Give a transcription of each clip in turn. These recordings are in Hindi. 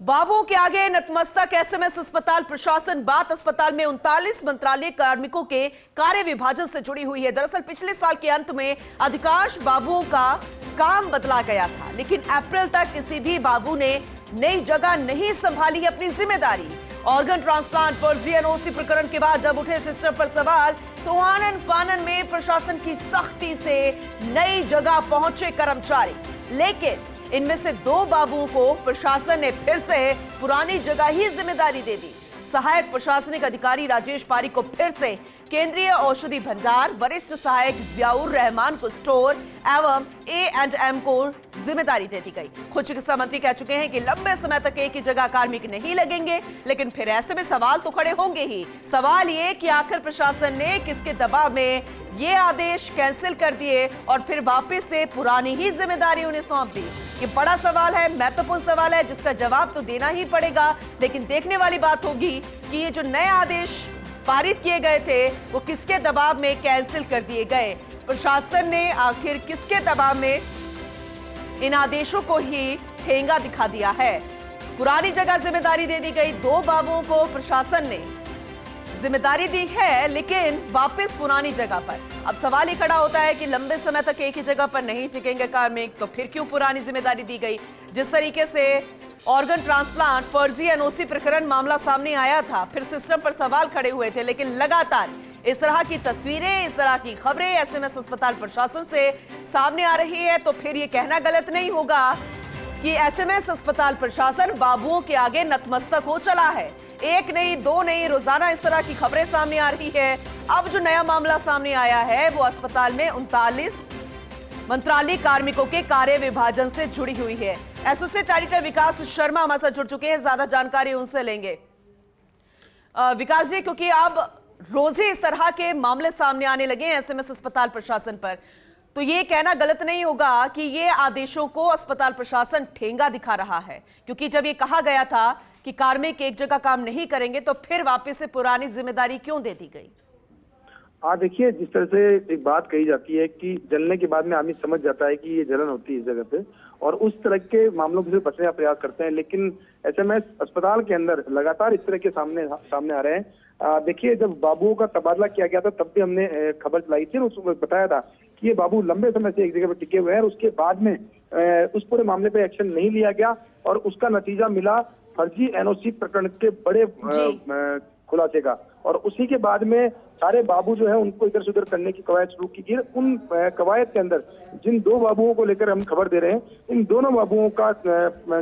बाबू के आगे नतमस्तक एसएमएस अस्पताल प्रशासन। बात अस्पताल में 39 मंत्रालय कार्मिकों के कार्य विभाजन से जुड़ी हुई है। दरअसल पिछले साल के अंत में अधिकांश बाबुओं का काम बदला गया था, लेकिन अप्रैल तक किसी भी बाबू ने नई जगह नहीं संभाली अपनी जिम्मेदारी। ऑर्गन ट्रांसप्लांट फर्जी एनओसी प्रकरण के बाद जब उठे सिस्टम पर सवाल, तो आनन फानन में प्रशासन की सख्ती से नई जगह पहुंचे कर्मचारी, लेकिन इनमें से 2 बाबुओं को प्रशासन ने फिर से पुरानी जगह ही जिम्मेदारी दे दी। सहायक प्रशासनिक अधिकारी राजेश पारिक को फिर से केंद्रीय औषधि भंडार, वरिष्ठ सहायक जियाउर रहमान को स्टोर एवं A&M को जिम्मेदारी दे दी गई। खुद चिकित्सा मंत्री कह चुके हैं कि लंबे समय तक एक ही जगह कार्मिक नहीं लगेंगे, लेकिन फिर ऐसे में सवाल तो खड़े होंगे ही। सवाल ये कि आखिर प्रशासन ने किसके दबाव में ये आदेश कैंसिल कर दिए और फिर वापस से पुरानी ही जिम्मेदारी उन्हें सौंप दी। ये बड़ा सवाल है, महत्वपूर्ण सवाल है, जिसका जवाब तो देना ही पड़ेगा। लेकिन देखने वाली बात होगी कि ये जो नए आदेश पारित किए गए थे वो किसके दबाव में कैंसिल कर दिए गए। प्रशासन ने आखिर किसके दबाव में इन आदेशों को ही ठेंगा दिखा दिया है। पुरानी जगह जिम्मेदारी दे दी गई, 2 बाबुओं को प्रशासन ने जिम्मेदारी दी है, लेकिन वापस पुरानी जगह पर। अब सवाल ही खड़ा होता है कि लंबे समय तक एक ही जगह पर नहीं टिकेंगे कार्मिक, तो फिर क्यों पुरानी जिम्मेदारी दी गई। जिस तरीके से ऑर्गन ट्रांसप्लांट फर्जी एनओसी प्रकरण मामला सामने आया था, फिर सिस्टम पर सवाल खड़े हुए थे, लेकिन लगातार इस तरह की तस्वीरें, इस तरह की खबरें एसएमएस अस्पताल प्रशासन से सामने आ रही है, तो फिर ये कहना गलत नहीं होगा कि एसएमएस अस्पताल प्रशासन बाबुओं के आगे नतमस्तक हो चला है। 1 नहीं, 2 नहीं, रोजाना इस तरह की खबरें सामने आ रही है। अब जो नया मामला सामने आया है वो अस्पताल में 39 मंत्रालय कार्मिकों के कार्य विभाजन से जुड़ी हुई है। एसोसिएट एडिटर विकास शर्मा हमारे साथ जुड़ चुके हैं, ज्यादा जानकारी उनसे लेंगे। विकास जी, क्योंकि अब रोज ही इस तरह के मामले सामने आने लगे हैं एसएमएस अस्पताल प्रशासन पर, तो ये कहना गलत नहीं होगा कि ये आदेशों को अस्पताल प्रशासन ठेंगा दिखा रहा है, क्योंकि जब ये कहा गया था कि कार्मिक एक जगह काम नहीं करेंगे, तो फिर वापस से पुरानी जिम्मेदारी क्यों दे दी गई। देखिए, जिस तरह से एक बात कही जाती है कि जलने के बाद में आदमी समझ जाता है कि ये जलन होती है इस जगह पे, और उस तरह के मामलों से बचने का प्रयास करते हैं, लेकिन एसएमएस अस्पताल के अंदर लगातार इस तरह के सामने आ रहे हैं। देखिए, जब बाबुओं का तबादला किया गया था तब भी हमने खबर चलाई थी और उसमें बताया था कि ये बाबू लंबे समय से एक जगह पर टिके हुए हैं, और उसके बाद में उस पूरे मामले पे एक्शन नहीं लिया गया और उसका नतीजा मिला फर्जी एनओसी प्रकरण के बड़े खुलासे का। और उसी के बाद में सारे बाबू जो है उनको इधर से उधर करने की कवायद शुरू की गई। उन कवायद के अंदर जिन 2 बाबुओं को लेकर हम खबर दे रहे हैं, इन दोनों बाबुओं का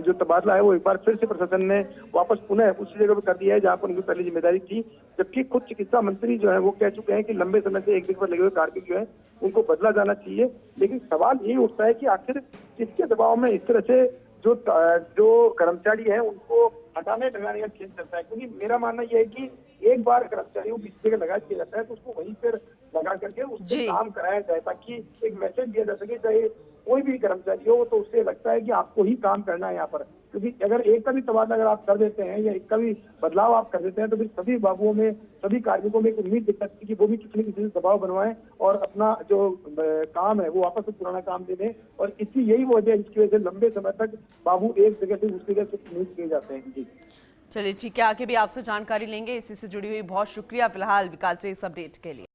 जो तबादला है वो एक बार फिर से प्रशासन ने वापस पुनः उसी जगह पर कर दिया है जहां पर उनकी पहली जिम्मेदारी थी। जबकि खुद चिकित्सा मंत्री जो है वो कह चुके हैं कि लंबे समय से एक जगह पर लगे हुए कार्मिक जो है उनको बदला जाना चाहिए। लेकिन सवाल यही उठता है कि आखिर किसके दबाव में इस तरह से जो कर्मचारी है उनको हटाने लगाने का खेल चलता है। क्योंकि मेरा मानना यह है कि एक बार कर्मचारी को किसी जगह लगा दिया जाता है तो उसको वहीं पर लगा करके उससे काम कराया जाए, ताकि एक मैसेज दिया जा सके, चाहे कोई भी कर्मचारी हो, तो उससे लगता है कि आपको ही काम करना है यहाँ पर। क्योंकि अगर एक का भी तबादला अगर आप कर देते हैं या एक का भी बदलाव आप कर देते हैं, तो फिर सभी बाबुओं में, सभी कार्मिकों में एक उम्मीद दिक्कत थी कि वो भी किसी न किसी से दबाव बनवाएं और अपना जो काम है वो वापस से पुराना काम दे दें। और यही वजह है जिसकी वजह से लंबे समय तक बाबू एक जगह से दूसरी जगह से मूव किए जाते हैं। जी चलिए, ठीक है, आगे भी आपसे जानकारी लेंगे। इसी से जुड़ी हुई बहुत शुक्रिया फिलहाल विकास जी इस अपडेट के लिए।